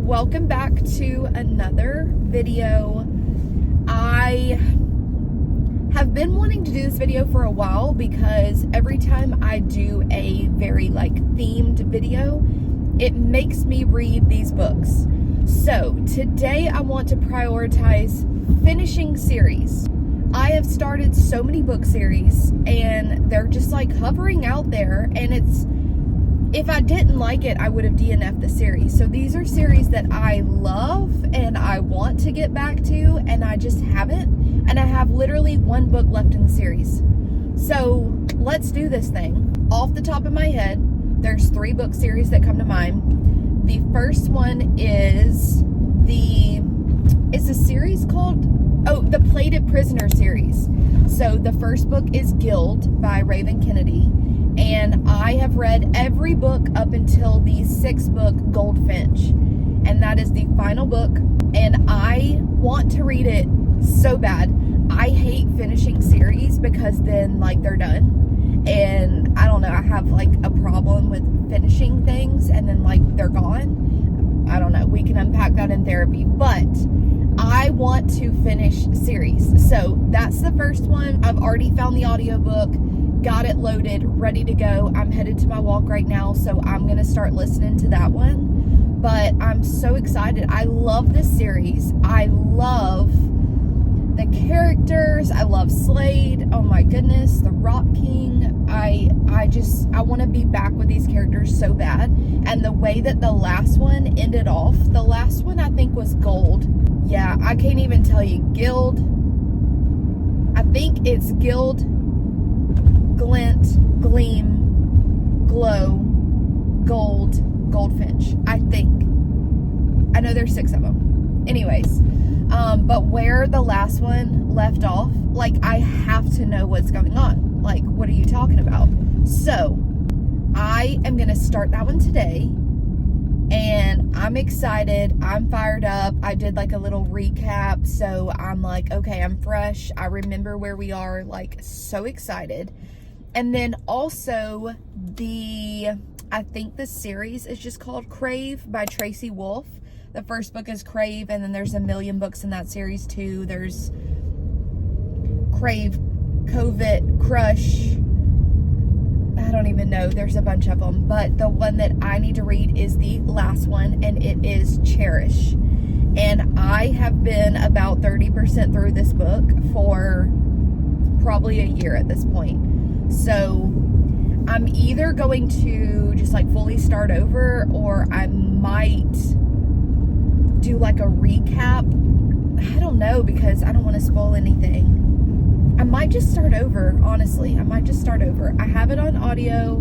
welcome back to another video. I have been wanting to do this video for a while because every time I do a very themed video, it makes me read these books. So today I want to prioritize finishing series. I have started so many book series and they're just hovering out there, and if I didn't like it, I would have DNF'd the series. So these are series that I love and I want to get back to, and I just haven't. And I have literally one book left in the series. So let's do this thing. Off the top of my head, there's 3 book series that come to mind. The first one is a series called, the Plated Prisoner series. So the first book is Guild by Raven Kennedy. And I have read every book up until the 6th book, Goldfinch. And that is the final book. And I want to read it so bad. I hate finishing series because then, they're done. And I don't know, I have, a problem with finishing things and then, they're gone. I don't know. We can unpack that in therapy. But I want to finish series. So that's the first one. I've already found the audiobook. Got it loaded, ready to go. I'm headed to my walk right now, so I'm going to start listening to that one. But I'm so excited. I love this series. I love the characters. I love Slade. Oh my goodness, the Rock King. I want to be back with these characters so bad. And the way that the last one ended off, the last one I think was Gold. Yeah, I can't even tell you. Guild. I think it's Guild, Glint, Gleam, Glow, Gold, Goldfinch, I think. I know there's 6 of them. Anyways, but where the last one left off, I have to know what's going on. What are you talking about? So, I am going to start that one today, and I'm excited. I'm fired up. I did a little recap, so I'm okay, I'm fresh. I remember where we are, so excited. And then also I think the series is just called Crave by Tracy Wolff. The first book is Crave, and then there's a million books in that series too. There's Crave, Covet, Crush. I don't even know. There's a bunch of them. But the one that I need to read is the last one, and it is Cherish. And I have been about 30% through this book for probably a year at this point. So I'm either going to just fully start over, or I might do a recap. I don't know, because I don't want to spoil anything. I might just start over, honestly. I might just start over. I have it on audio.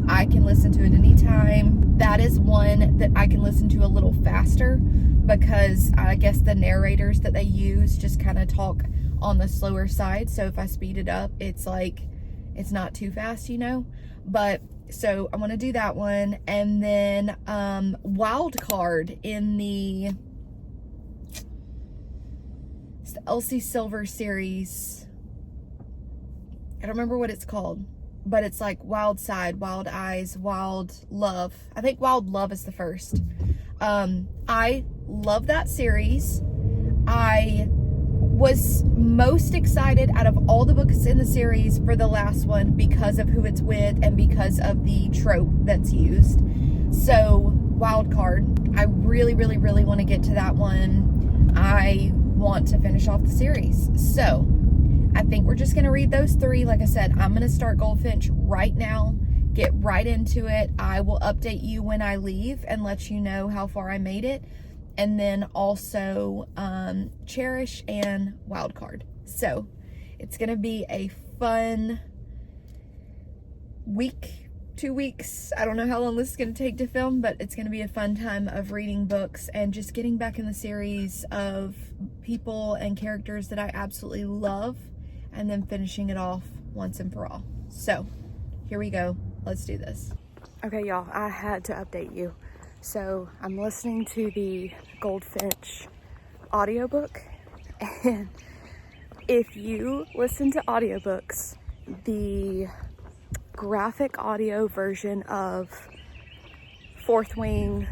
I can listen to it anytime. That is one that I can listen to a little faster, because I guess the narrators that they use just kind of talk on the slower side. So if I speed it up, it's it's not too fast, but so I want to do that one. And then Wild Card in the Elsie Silver series. I don't remember what it's called, but it's Wild Side, Wild Eyes, Wild Love. I think Wild Love is the first. I love that series. I was most excited out of all the books in the series for the last one because of who it's with and because of the trope that's used. So, Wild Card. I really, really, really want to get to that one. I want to finish off the series. So, I think we're just going to read those 3. Like I said, I'm going to start Goldfinch right now. Get right into it. I will update you when I leave and let you know how far I made it. And then also Cherish and Wild Card. So it's going to be a fun week, 2 weeks. I don't know how long this is going to take to film, but it's going to be a fun time of reading books and just getting back in the series of people and characters that I absolutely love, and then finishing it off once and for all. So here we go. Let's do this. Okay, y'all, I had to update you. So I'm listening to the Goldfinch audiobook, and if you listen to audiobooks, the graphic audio version of Fourth Wing,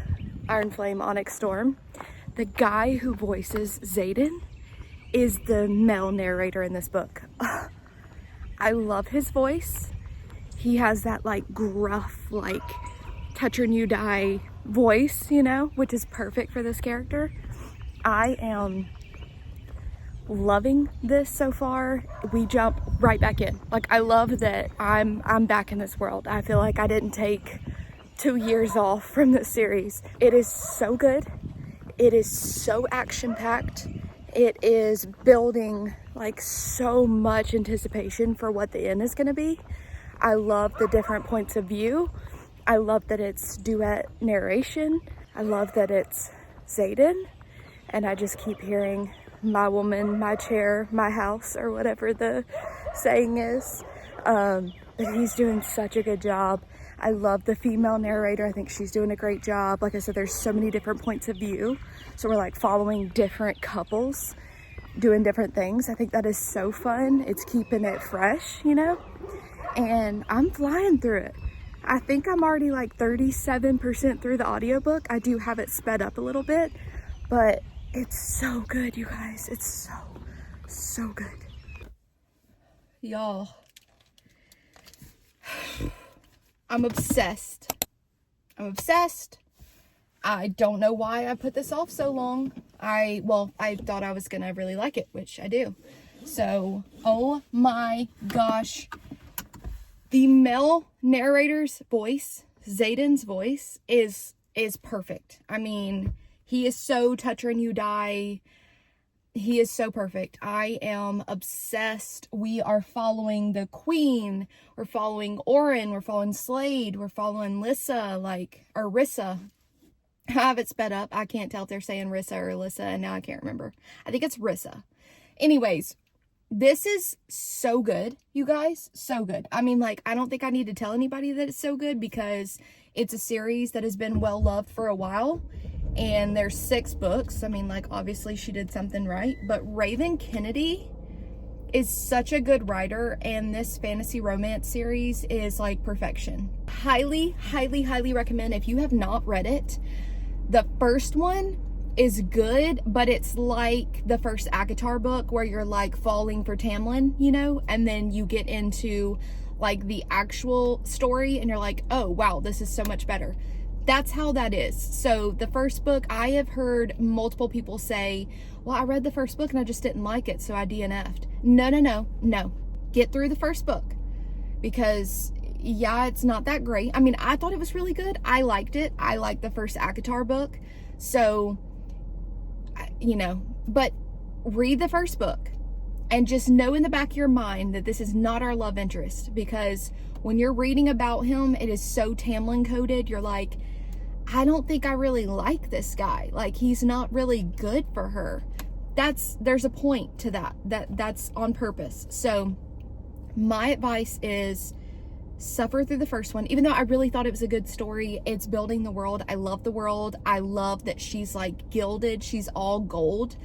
Iron Flame Onyx Storm. The guy who voices Xaden is the male narrator in this book. Ugh. I love his voice. He has that like gruff, like touch or you die voice, you know, which is perfect for this character. I am loving this so far. We jump right back in. Like, I love that I'm back in this world. I feel like I didn't take 2 years off from this series. It is so good. It is so action-packed. It is building like so much anticipation for what the end is going to be. I love the different points of view. I love that it's duet narration. I love that it's Xaden. And I just keep hearing my woman, my chair, my house, or whatever the saying is. But he's doing such a good job. I love the female narrator. I think she's doing a great job. Like I said, there's so many different points of view. So we're like following different couples doing different things. I think that is so fun. It's keeping it fresh, you know? And I'm flying through it. I think I'm already like 37% through the audiobook. I do have it sped up a little bit, but it's so good, you guys. It's so good. Y'all, I'm obsessed. I'm obsessed. I don't know why I put this off so long. I thought I was gonna really like it, which I do. So, oh my gosh. The male narrator's voice, Xaden's voice, is perfect. I mean, he is so touch and you die. He is so perfect. I am obsessed. We are following the queen. We're following Oren. We're following Slade. We're following Lissa, or Rissa. I have it sped up. I can't tell if they're saying Rissa or Lissa, and now I can't remember. I think it's Rissa. Anyways, this is so good, you guys. So good. I mean, like, I don't think I need to tell anybody that it's so good because it's a series that has been well loved for a while. And there's 6 books. I mean, like, obviously she did something right. But Raven Kennedy is such a good writer. And this fantasy romance series is like perfection. Highly, highly, highly recommend if you have not read it. The first one is good, but it's like the first ACOTAR book where you're like falling for Tamlin, you know, and then you get into like the actual story and you're like, oh wow, this is so much better. That's how that is. So the first book, I have heard multiple people say, well, I read the first book and I just didn't like it, so I DNF'd. No. Get through the first book because yeah, it's not that great. I mean, I thought it was really good. I liked it. I liked the first ACOTAR book. So, you know, but read the first book and just know in the back of your mind that this is not our love interest, because when you're reading about him, it is so Tamlin coded. You're like, I don't think I really like this guy. Like, he's not really good for her. There's a point to that's on purpose. So my advice is suffer through the first one. Even though I really thought it was a good story, it's building the world. I love the world. I love that she's like gilded. She's all gold.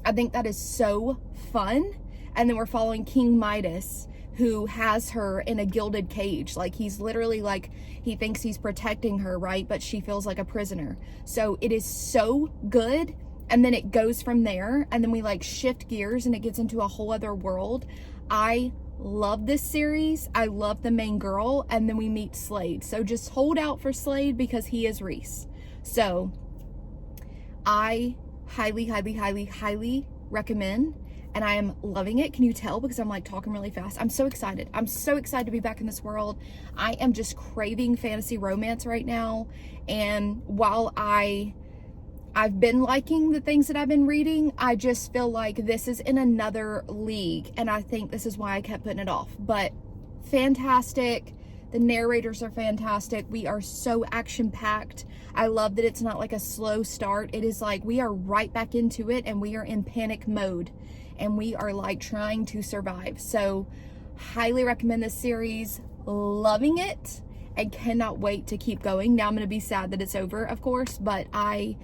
I think that is so fun. And then we're following King Midas, who has her in a gilded cage. Like, he's literally like, he thinks he's protecting her, right? But she feels like a prisoner. So it is so good. And then it goes from there. And then we like shift gears and it gets into a whole other world. I love this series. I love the main girl. And then we meet Slade. So just hold out for Slade because he is Reese. So I highly, highly, highly, highly recommend. And I am loving it. Can you tell? Because I'm like talking really fast. I'm so excited. I'm so excited to be back in this world. I am just craving fantasy romance right now. And while I've been liking the things that I've been reading, I just feel like this is in another league. And I think this is why I kept putting it off. But fantastic. The narrators are fantastic. We are so action-packed. I love that it's not like a slow start. It is like we are right back into it and we are in panic mode. And we are like trying to survive. So highly recommend this series. Loving it and cannot wait to keep going. Now I'm going to be sad that it's over, of course, but I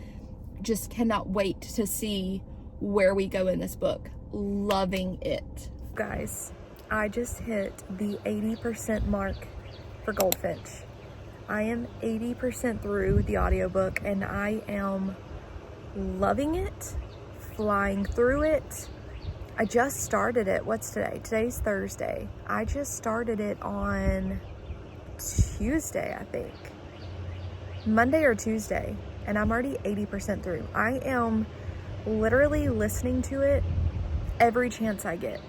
just cannot wait to see where we go in this book. Loving it. Guys, I just hit the 80% mark for Goldfinch. I am 80% through the audiobook and I am loving it, flying through it. I just started it. What's today? Today's Thursday. I just started it on Tuesday, I think. Monday or Tuesday. And I'm already 80% through. I am literally listening to it every chance I get.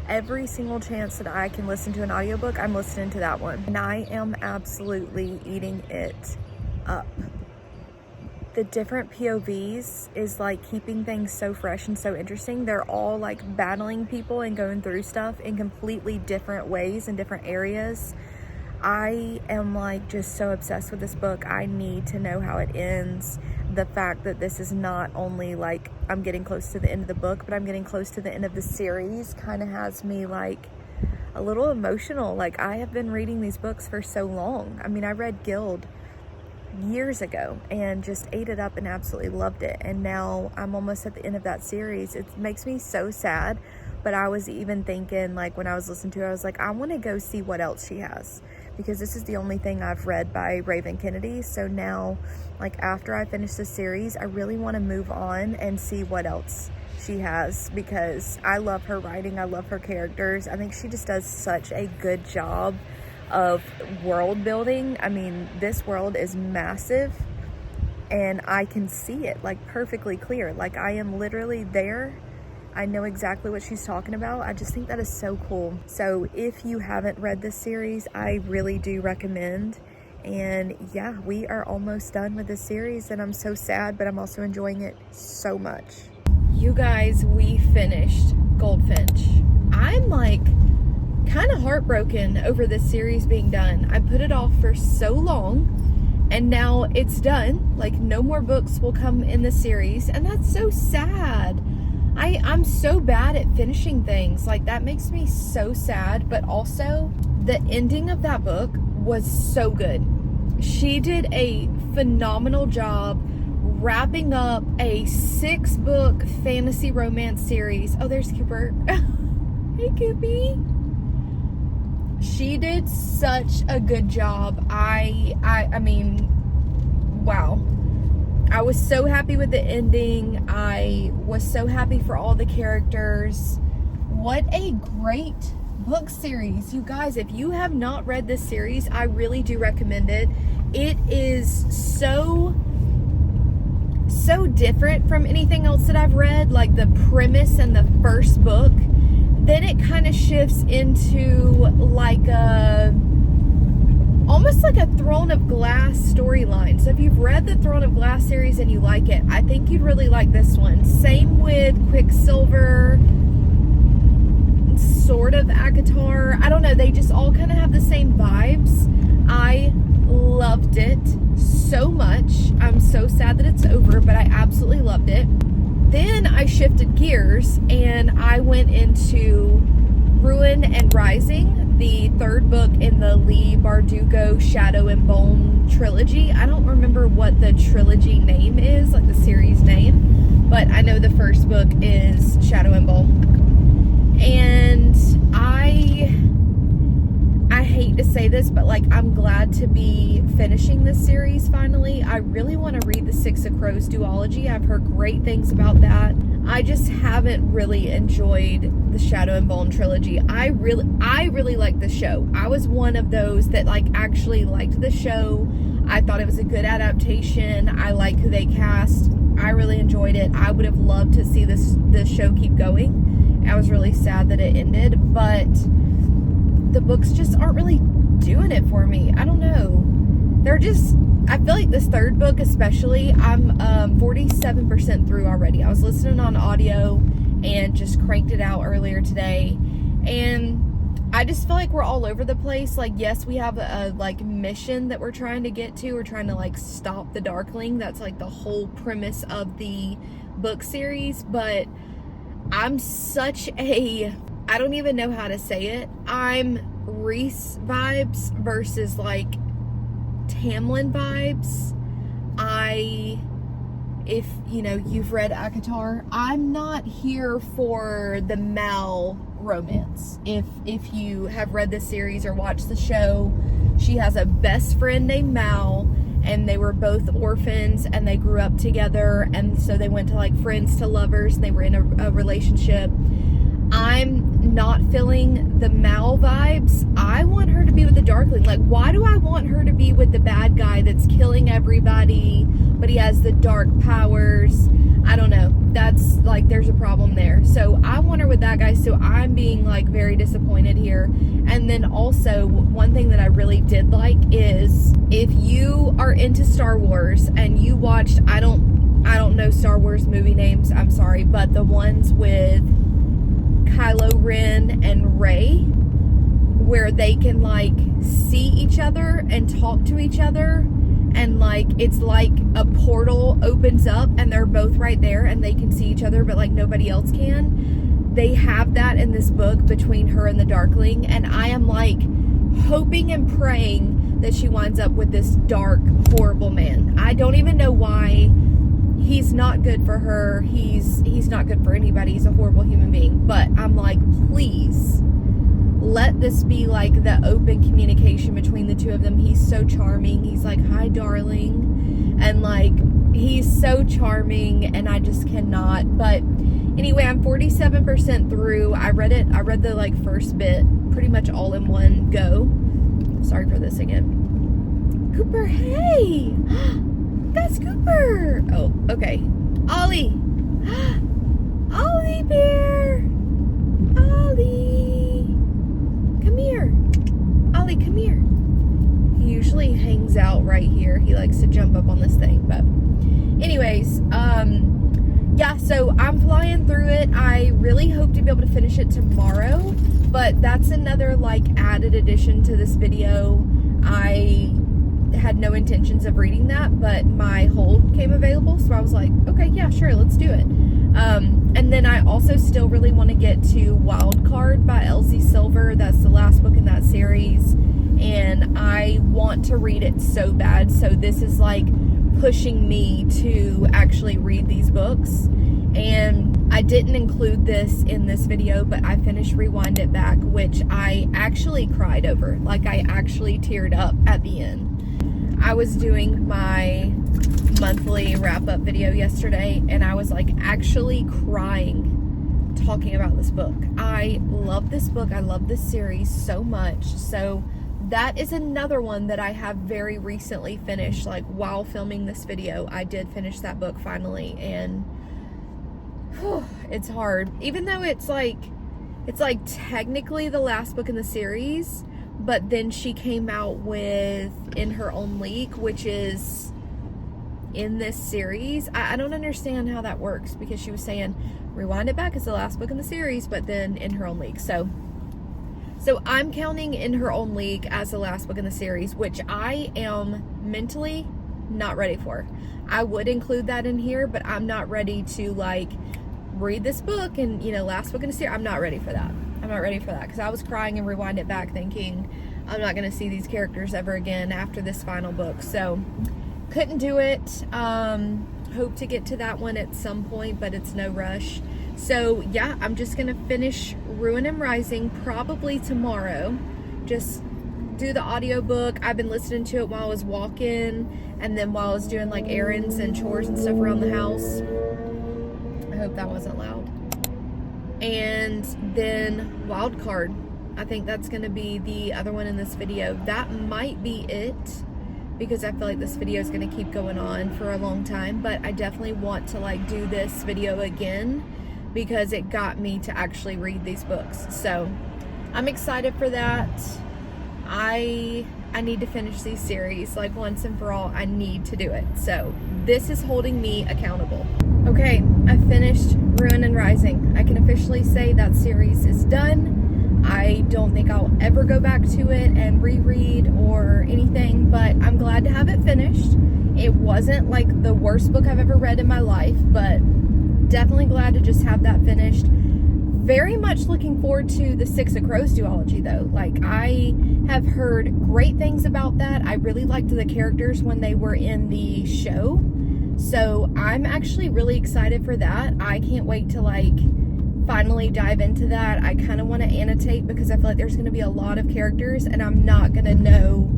Every single chance that I can listen to an audiobook, I'm listening to that one. And I am absolutely eating it up. The different POVs is like keeping things so fresh and so interesting. They're all like battling people and going through stuff in completely different ways in different areas. I am like just so obsessed with this book. I need to know how it ends. The fact that this is not only like I'm getting close to the end of the book, but I'm getting close to the end of the series kind of has me like a little emotional. Like I have been reading these books for so long. I mean, I read Guild years ago and just ate it up and absolutely loved it. And now I'm almost at the end of that series. It makes me so sad. But I was even thinking, like when I was listening to it, I was like, I want to go see what else she has, because this is the only thing I've read by Raven Kennedy. So now, like after I finish the series, I really want to move on and see what else she has, because I love her writing. I love her characters. I think she just does such a good job of world building. I mean, this world is massive and I can see it like perfectly clear. Like I am literally there. I know exactly what she's talking about. I just think that is so cool. So if you haven't read this series, I really do recommend. And yeah, we are almost done with this series and I'm so sad, but I'm also enjoying it so much. You guys, we finished Goldfinch. I'm like kind of heartbroken over this series being done. I put it off for so long and now it's done. Like no more books will come in the series and that's so sad. I'm so bad at finishing things. Like that makes me so sad, but also the ending of that book was so good. She did a phenomenal job wrapping up a 6-book fantasy romance series. Oh, there's Cooper. Hey, Coopy. She did such a good job. I mean, wow. I was so happy with the ending. I was so happy for all the characters. What a great book series. You guys, if you have not read this series, I really do recommend it. It is so different from anything else that I've read. Like the premise in the first book, then it kind of shifts into like almost like a Throne of Glass storyline. So if you've read the Throne of Glass series and you like it, I think you'd really like this one. Same with Quicksilver, sort of ACOTAR. I don't know, they just all kind of have the same vibes. I loved it so much. I'm so sad that it's over, but I absolutely loved it. Then I shifted gears and I went into Ruin and Rising, the 3rd book in the Leigh Bardugo Shadow and Bone trilogy. I don't remember what the trilogy name is, like the series name, but I know the first book is Shadow and Bone. And I hate to say this, but like I'm glad to be finishing this series finally. I really want to read the Six of Crows duology. I've heard great things about that. I just haven't really enjoyed the Shadow and Bone trilogy. I really liked the show. I was one of those that like actually liked the show. I thought it was a good adaptation. I like who they cast. I really enjoyed it. I would have loved to see this show keep going. I was really sad that it ended, but the books just aren't really doing it for me. I don't know. They're just, I feel like this 3rd book especially, I'm 47% through already. I was listening on audio and just cranked it out earlier today. And I just feel like we're all over the place. Like, yes, we have a like mission that we're trying to get to. We're trying to like stop the Darkling. That's like the whole premise of the book series. But I'm such a, I don't even know how to say it. I'm Reese vibes versus like Tamlin vibes. I if, you know, you've read ACOTAR, I'm not here for the Mal romance. If you have read the series or watched the show, she has a best friend named Mal, and they were both orphans, and they grew up together, and so they went to like friends to lovers, and they were in a relationship. I'm not feeling the Mal vibes. I want her to be with the Darkling. Like, why do I want her to be with the bad guy that's killing everybody, but he has the dark powers? I don't know. That's like, there's a problem there. So I want her with that guy. So I'm being like very disappointed here. And then also, one thing that I really did like is, if you are into Star Wars and you watched, I don't know Star Wars movie names, I'm sorry, but the ones with Kylo Ren and Rey, where they can like see each other and talk to each other, and like it's like a portal opens up and they're both right there and they can see each other, but like nobody else can. They have that in this book between her and the Darkling, and I am like hoping and praying that she winds up with this dark, horrible man. I don't even know why. He's not good for her. He's not good for anybody. He's a horrible human being. But I'm like, please, let this be like the open communication between the two of them. He's so charming. He's like, hi, darling. And like, he's so charming, and I just cannot. But anyway, I'm 47% through. I read the like first bit pretty much all in one go. Sorry for this again. Cooper, hey! That's Cooper! Oh, okay. Ollie! Ollie bear! Ollie! Come here. Ollie, come here. He usually hangs out right here. He likes to jump up on this thing, but anyways, yeah, so I'm flying through it. I really hope to be able to finish it tomorrow, but that's another like added addition to this video. I had no intentions of reading that, but my hold came available, so I was like, okay, yeah, sure, let's do it. And then I also still really want to get to Wild Card by Elsie Silver. That's the last book in that series, and I want to read it so bad, so this is like pushing me to actually read these books. And I didn't include this in this video, but I finished Rewind It Back, which I actually cried over. Like, I actually teared up at the end. I was doing my monthly wrap-up video yesterday, and I was like actually crying talking about this book. I love this book. I love this series so much. So that is another one that I have very recently finished. Like, while filming this video, I did finish that book finally, and it's hard. Even though it's like technically the last book in the series, but then she came out with In Her Own League, which is in this series. I don't understand how that works, because she was saying Rewind It Back is the last book in the series, but then In Her Own League. So I'm counting In Her Own League as the last book in the series, which I am mentally not ready for. I would include that in here, but I'm not ready to like read this book and, you know, last book in the series. I'm not ready for that. I'm not ready for that, because I was crying and Rewind It Back thinking I'm not going to see these characters ever again after this final book. So couldn't do it. Hope to get to that one at some point, but it's no rush. So yeah, I'm just going to finish Ruin and Rising probably tomorrow. Just do the audiobook. I've been listening to it while I was walking, and then while I was doing like errands and chores and stuff around the house. I hope that wasn't loud. And then Wild Card. I think that's going to be the other one in this video. That might be it, because I feel like this video is going to keep going on for a long time, but I definitely want to like do this video again, because it got me to actually read these books. So I'm excited for that. I need to finish these series like once and for all. I need to do it. So this is holding me accountable. Okay, I finished Ruin and Rising. I can officially say that series is done. I don't think I'll ever go back to it and reread or anything, but I'm glad to have it finished. It wasn't like the worst book I've ever read in my life, but definitely glad to just have that finished. Very much looking forward to the Six of Crows duology though. Like, I have heard great things about that. I really liked the characters when they were in the show. So I'm actually really excited for that. I can't wait to like finally dive into that. I kind of want to annotate because I feel like there's going to be a lot of characters and I'm not going to know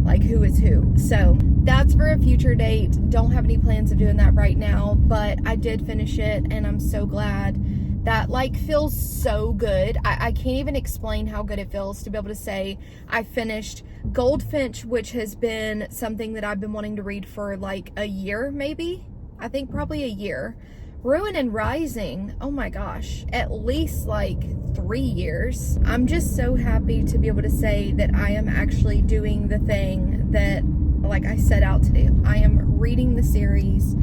like who is who. So that's for a future date. Don't have any plans of doing that right now, but I did finish it and I'm so glad. That like feels so good. I can't even explain how good it feels to be able to say I finished Goldfinch, which has been something that I've been wanting to read for like a year, maybe. I think probably a year. Ruin and Rising, oh my gosh, at least like 3 years. I'm just so happy to be able to say that I am actually doing the thing that like I set out to do. I am reading the series,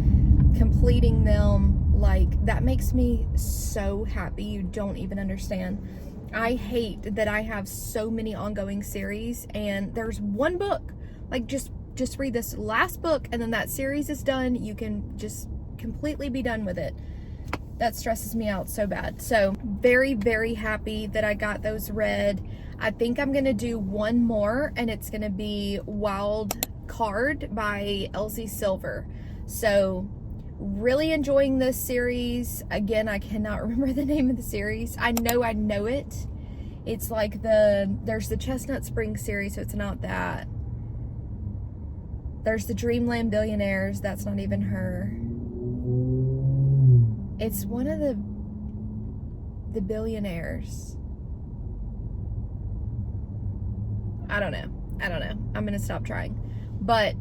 completing them. Like, that makes me so happy. You don't even understand. I hate that I have so many ongoing series and there's one book. Like, just read this last book and then that series is done. You can just completely be done with it. That stresses me out so bad. So, very, very happy that I got those read. I think I'm going to do one more and it's going to be Wild Card by Elsie Silver. So, really enjoying this series. Again, I cannot remember the name of the series. I know it. It's like there's the Chestnut Springs series, so it's not that. There's the Dreamland Billionaires, that's not even her. It's one of the billionaires. I don't know. I'm gonna stop trying. But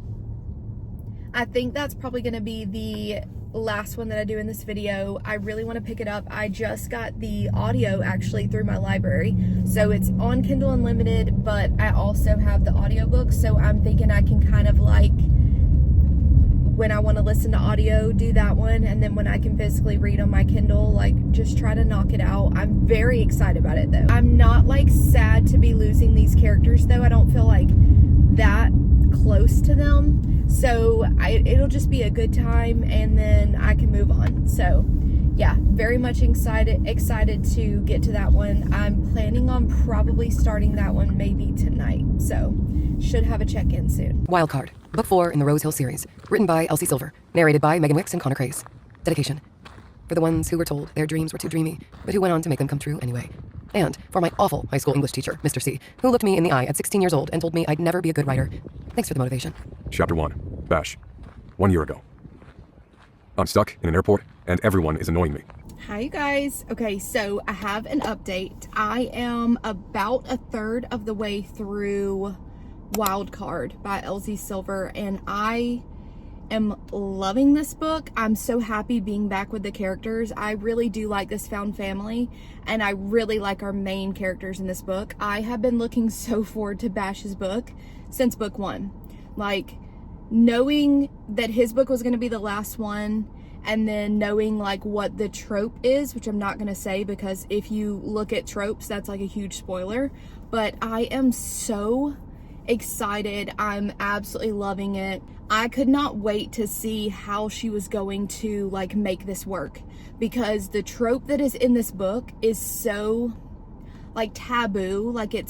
I think that's probably going to be the last one that I do in this video. I really want to pick it up. I just got the audio actually through my library. So it's on Kindle Unlimited, but I also have the audiobook. So I'm thinking I can kind of like, when I want to listen to audio, do that one. And then when I can physically read on my Kindle, like just try to knock it out. I'm very excited about it though. I'm not like sad to be losing these characters though. I don't feel like that close to them. So it'll just be a good time and then I can move on. So yeah, very much excited to get to that one. I'm planning on probably starting that one maybe tonight. So should have a check-in soon. Wildcard, Book 4 in the Rose Hill series. Written by Elsie Silver. Narrated by Megan Wicks and Connor Craze. Dedication. For the ones who were told their dreams were too dreamy, but who went on to make them come true anyway. And for my awful high school English teacher, Mr. C, who looked me in the eye at 16 years old and told me I'd never be a good writer. Thanks for the motivation. Chapter 1. Bash. 1 year ago. I'm stuck in an airport and everyone is annoying me. Hi you guys. Okay, so I have an update. I am about a third of the way through Wild Card by Elsie Silver and I am loving this book. I'm so happy being back with the characters. I really do like this found family and I really like our main characters in this book. I have been looking so forward to Bash's book since book 1. Like knowing that his book was going to be the last one and then knowing like what the trope is, which I'm not going to say because if you look at tropes, that's like a huge spoiler, but I am so excited. I'm absolutely loving it. I could not wait to see how she was going to like make this work because the trope that is in this book is so like taboo. Like it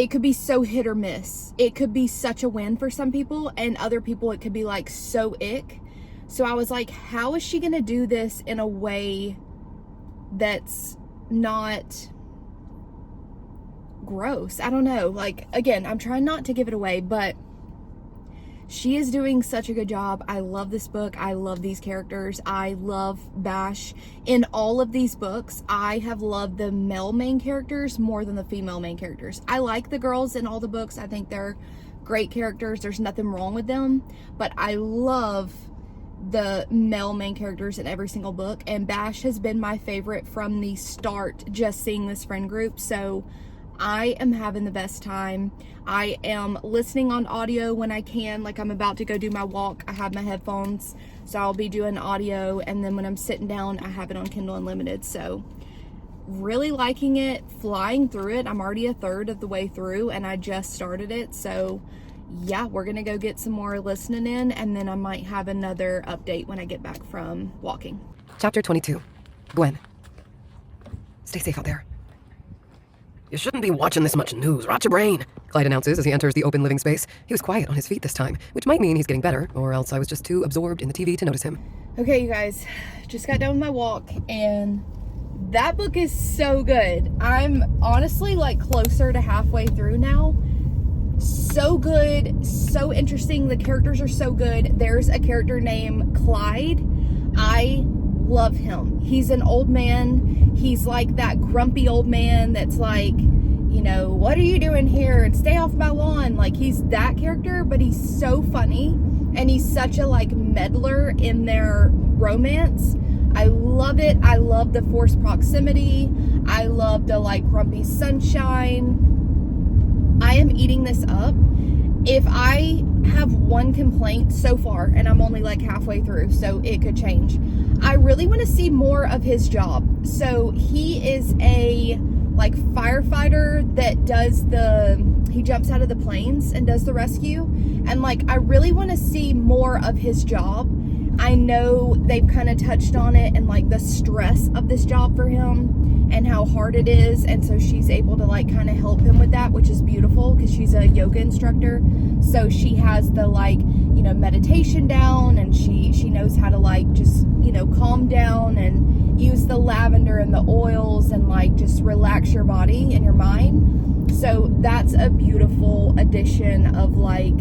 could be so hit or miss. It could be such a win for some people and other people it could be like so ick. So I was like, how is she gonna do this in a way that's not gross? I don't know. Like, again, I'm trying not to give it away, but she is doing such a good job. I love this book. I love these characters. I love Bash. In all of these books, I have loved the male main characters more than the female main characters. I like the girls in all the books. I think they're great characters. There's nothing wrong with them, but I love the male main characters in every single book, and Bash has been my favorite from the start, just seeing this friend group. So I am having the best time. I am listening on audio when I can. Like I'm about to go do my walk. I have my headphones, so I'll be doing audio. And then when I'm sitting down, I have it on Kindle Unlimited. So really liking it, flying through it. I'm already a third of the way through and I just started it. So yeah, we're gonna go get some more listening in and then I might have another update when I get back from walking. Chapter 22. Gwen. Stay safe out there. You shouldn't be watching this much news. Rot your brain. Clyde announces as he enters the open living space. He was quiet on his feet this time, which might mean he's getting better, or else I was just too absorbed in the TV to notice him. Okay, you guys, just got done with my walk, and that book is so good. I'm honestly like closer to halfway through now. So good, so interesting. The characters are so good. There's a character named Clyde. I love him. He's an old man. He's like that grumpy old man that's like, you know, what are you doing here? And stay off my lawn. Like, he's that character, but he's so funny. And he's such a like meddler in their romance. I love it. I love the forced proximity. I love the like grumpy sunshine. I am eating this up. If I have one complaint so far, and I'm only like halfway through, so it could change. I really want to see more of his job. So he is a like firefighter that does he jumps out of the planes and does the rescue. And like, I really want to see more of his job. I know they've kind of touched on it and like the stress of this job for him and how hard it is. And so she's able to like kind of help him with that, which is beautiful because she's a yoga instructor. So she has the like, you know, meditation down, and she knows how to like just, you know, calm down and use the lavender and the oils and like just relax your body and your mind. So that's a beautiful addition of like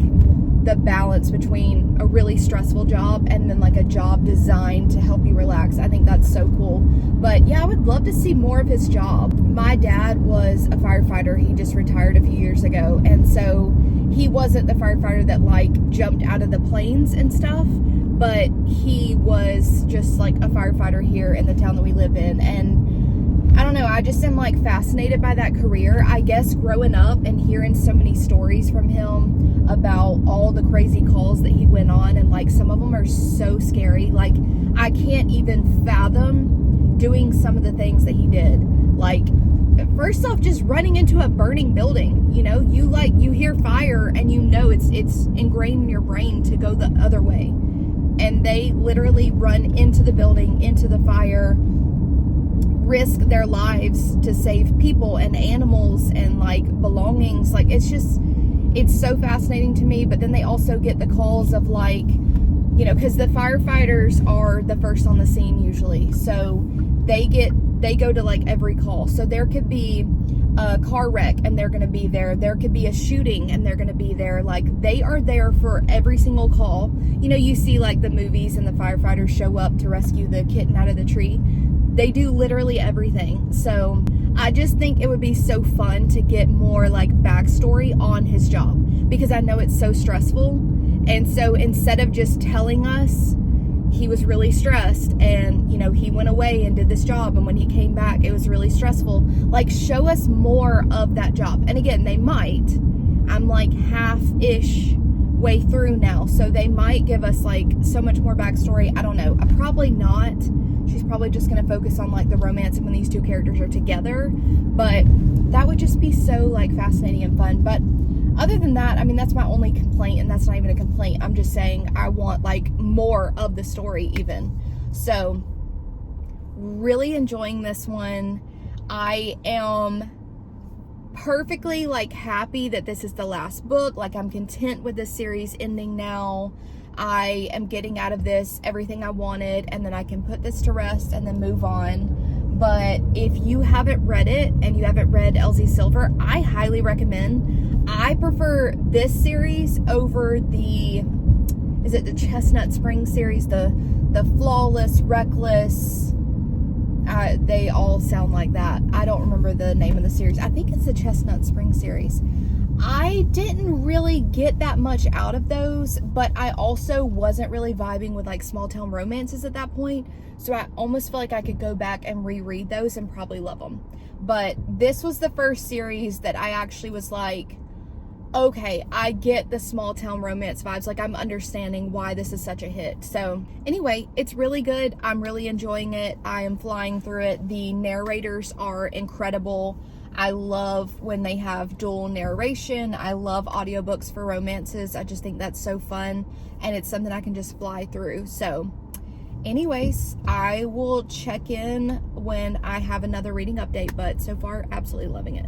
the balance between a really stressful job and then like a job designed to help you relax. I think that's so cool. But yeah, I would love to see more of his job. My dad was a firefighter. He just retired a few years ago. And so he wasn't the firefighter that like jumped out of the planes and stuff, but he was just like a firefighter here in the town that we live in. And I don't know, I just am like fascinated by that career. I guess growing up and hearing so many stories from him about all the crazy calls that he went on, and like some of them are so scary. Like, I can't even fathom doing some of the things that he did. Like, first off, just running into a burning building, you know, you hear fire and you know it's ingrained in your brain to go the other way. And they literally run into the building, into the fire, risk their lives to save people and animals and like belongings. Like, it's so fascinating to me. But then they also get the calls of like, you know, because the firefighters are the first on the scene usually, so they go to like every call. So there could be a car wreck and they're going to be there. There could be a shooting and they're going to be there. Like, they are there for every single call. You know, you see like the movies and the firefighters show up to rescue the kitten out of the tree. They do literally everything. So I just think it would be so fun to get more like backstory on his job, because I know it's so stressful. And so instead of just telling us he was really stressed and, you know, he went away and did this job, and when he came back it was really stressful, like, show us more of that job. And again, they might. I'm like half-ish way through now, so they might give us like so much more backstory. I don't know. Probably not. She's probably just going to focus on like the romance and when these two characters are together, but that would just be so like fascinating and fun. But other than that, I mean, that's my only complaint, and that's not even a complaint. I'm just saying I want like more of the story even. So really enjoying this one. I am perfectly like happy that this is the last book. Like, I'm content with this series ending now. I am getting out of this everything I wanted, and then I can put this to rest and then move on. But if you haven't read it and you haven't read Elsie Silver, I highly recommend. I prefer this series over the Chestnut Spring series, the Flawless, Reckless, they all sound like that. I don't remember the name of the series. I think it's the Chestnut Spring series. I didn't really get that much out of those, but I also wasn't really vibing with like small town romances at that point. So I almost feel like I could go back and reread those and probably love them. But this was the first series that I actually was like, okay, I get the small town romance vibes. Like, I'm understanding why this is such a hit. So anyway, it's really good. I'm really enjoying it. I am flying through it. The narrators are incredible. I love when they have dual narration. I love audiobooks for romances. I just think that's so fun, and it's something I can just fly through. So anyways, I will check in when I have another reading update, but so far, absolutely loving it.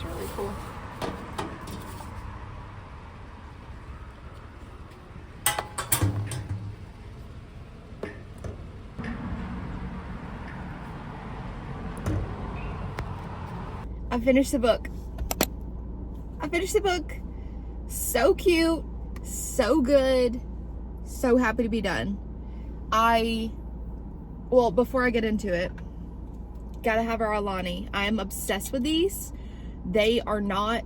really cool. I finished the book. So cute, so good, so happy to be done. Well, before I get into it, gotta have our Alani. I am obsessed with these. They are not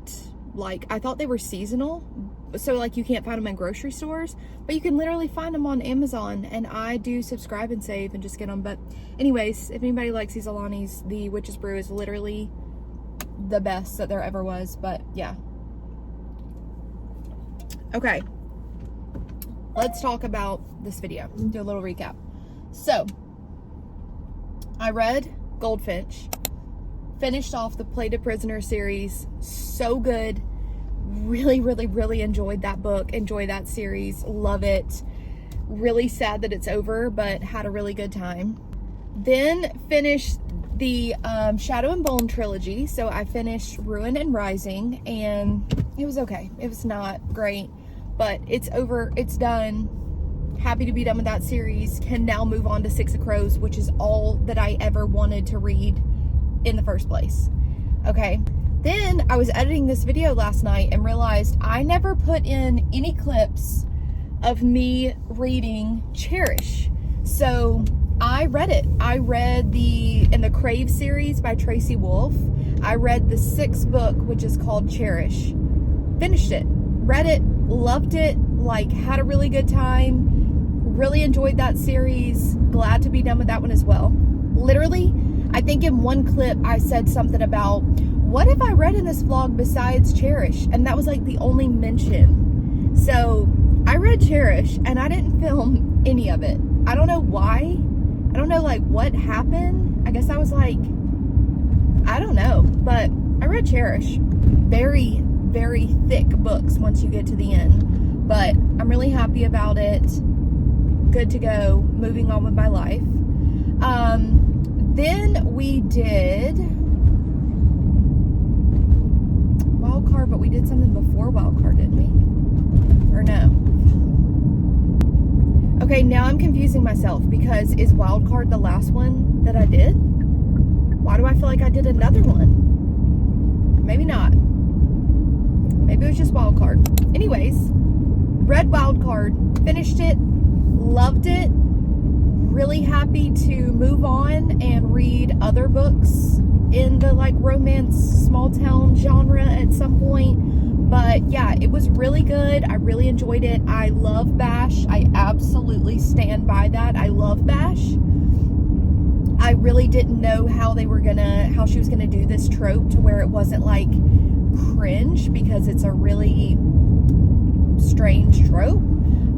like, I thought they were seasonal, so like you can't find them in grocery stores, but you can literally find them on Amazon, and I do subscribe and save and just get them. But anyways, if anybody likes these Alanis, the Witch's Brew is literally the best that there ever was. But yeah. Okay, let's talk about this video. Do a little recap. So I read Goldfinch, finished off the Plated Prisoner series. So good. Really, really, really enjoyed that book. Enjoy that series. Love it. Really sad that it's over, but had a really good time. Then finished the Shadow and Bone trilogy. So I finished Ruin and Rising, and it was okay. It was not great, but it's over. It's done. Happy to be done with that series. Can now move on to Six of Crows, which is all that I ever wanted to read in the first place. Okay. Then I was editing this video last night and realized I never put in any clips of me reading Cherish. So I read it. I read in the Crave series by Tracy Wolff. I read the 6th book, which is called Cherish. Finished it. Read it. Loved it. Like, had a really good time. Really enjoyed that series. Glad to be done with that one as well. Literally, I think in one clip I said something about, what have I read in this vlog besides Cherish? And that was like the only mention. So I read Cherish and I didn't film any of it. I don't know why. I don't know like what happened. I guess I was like, I don't know. But I read Cherish. Very, very thick books once you get to the end. But I'm really happy about it. Good to go. Moving on with my life. Then we did Wildcard, but we did something before Wildcard, didn't we? Or no? Okay, now I'm confusing myself, because is Wildcard the last one that I did? Why do I feel like I did another one? Maybe not. Maybe it was just Wildcard. Anyways, read Wildcard, finished it, loved it. Really happy to move on and read other books in the like romance small town genre at some point. But yeah, it was really good. I really enjoyed it. I love Bash. I absolutely stand by that. I love Bash. I really didn't know how she was gonna do this trope to where it wasn't like cringe, because it's a really strange trope.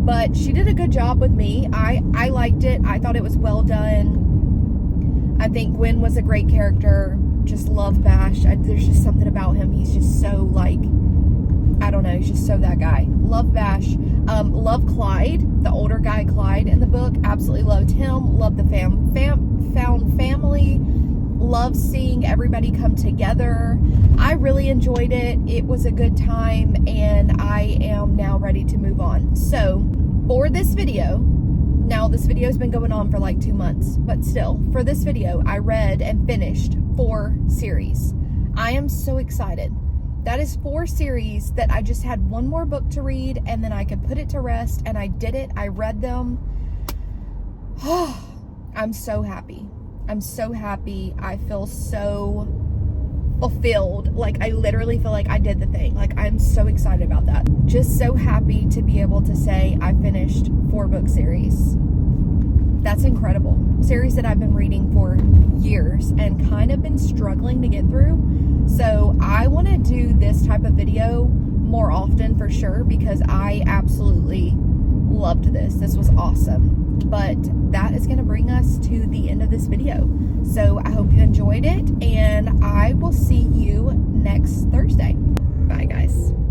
But she did a good job with me. I liked it. I thought it was well done. I think Gwen was a great character. Just love Bash. There's just something about him. He's just so like, I don't know. He's just so that guy. Love Bash. Love Clyde, the older guy Clyde in the book. Absolutely loved him. Loved the found family. Loved seeing everybody come together. I really enjoyed it. It was a good time, and I am now ready to move on. So for this video, now this video has been going on for like 2 months, but still, for this video, I read and finished 4 series. I am so excited. That is 4 series that I just had one more book to read, and then I could put it to rest, and I did it. I read them. I'm so happy. I'm so happy. I feel so fulfilled. Like, I literally feel like I did the thing. Like, I'm so excited about that. Just so happy to be able to say I finished 4 book series. That's incredible. Series that I've been reading for years and kind of been struggling to get through. So I want to do this type of video more often for sure, because I absolutely loved this. This was awesome. But that is going to bring us to the end of this video. So I hope you enjoyed it, and I will see you next Thursday. Bye, guys.